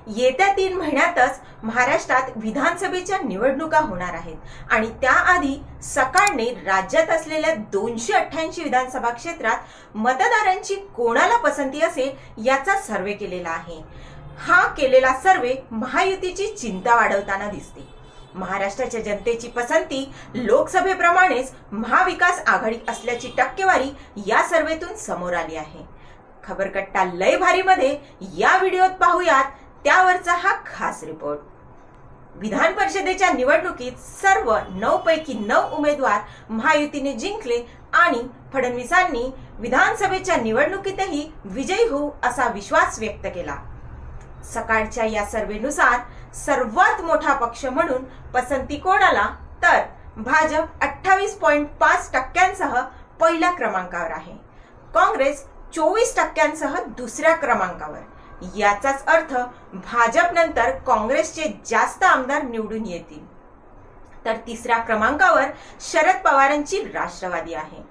येत्या 3 महिन्यातच महाराष्ट्रात विधानसभेच्या निवडणुका होणार आहेत आणि त्याआधी सकाळने राज्यात असलेल्या 288 विधानसभा क्षेत्रात मतदारांची कोणाला पसंती असेल याचा सर्वे केलेला आहे। हा केलेला सर्वे महायुतीची चिंता वाढवताना दिसते। महाराष्ट्राच्या जनतेची पसंती लोकसभेप्रमाणेच महाविकास आघाडी असल्याची टक्केवारी या सर्वेतून समोर आली आहे। खबरकट्टा लय भारी मध्ये या व्हिडिओत पाहूयात त्यावरचा हा खास रिपोर्ट। विधान परिषदेच्या निवडणुकीत सर्व 9 पैकी 9 उमेदवार महायुतीने जिंकले आणि फडणवीसांनी विधानसभेच्या निवडणुकीतही विजयी होऊ असा विश्वास व्यक्त केला। सकाळच्या या सर्वेनुसार सर्वात मोठा पक्ष म्हणून पसंती कोणाला तर भाजप 28.5% पहिल्या क्रमांकावर आहे। काँग्रेस 24% दुसऱ्या क्रमांकावर। याचाच अर्थ भाजप नंतर काँग्रेसचे जास्त आमदार निवडून येतील। तर तिसऱ्या क्रमांकावर शरद पवारांची राष्ट्रवादी आहे।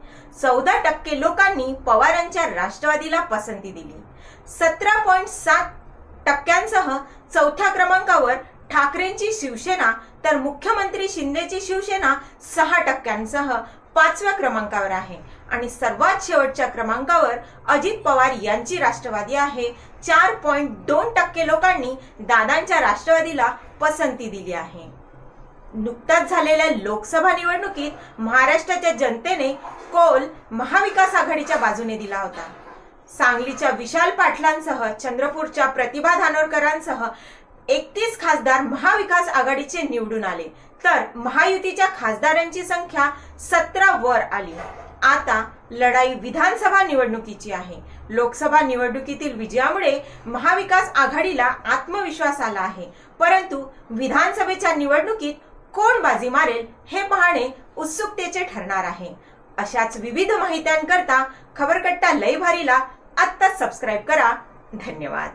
14% लोकांनी पवारांच्या राष्ट्रवादीला पसंती दिली। 17.7% चौथ्या क्रमांकावर ठाकरेंची शिवसेना तर मुख्यमंत्री शिंदेची शिवसेना 6% पाचव्या क्रमांकावर आहे आणि सर्वात शेवटच्या क्रमांकावर अजित पवार यांची राष्ट्रवादी आहे। 4.2% लोकांनी दादांच्या राष्ट्रवादीला पसंती दिली आहे। नुकताच झालेल्या लोकसभा निवडणुकीत महाराष्ट्राच्या जनतेने कौल महाविकास आघाडीच्या बाजूने दिला होता। सांगलीच्या विशाल पाटलांसह चंद्रपूरच्या प्रतिभा धानोरकरांसह 31 खासदार महाविकास आघाडीचे निवडून आले तर महायुतीच्या खासदारांची संख्या 17 वर आली। आता लढाई विधानसभा निवडणुकीची आहे। लोकसभा निवडणुकीतील विजयामुळे महाविकास आघाडीला आत्मविश्वास आला आहे, परंतु विधानसभेच्या निवडणुकीत कोण बाजी मारेल हे पाहणे उत्सुकतेचे ठरणार आहे। अशाच विविध माहित्यांकरता खबरकट्टा लय भारीला आत्ताच सबस्क्राइब करा। धन्यवाद।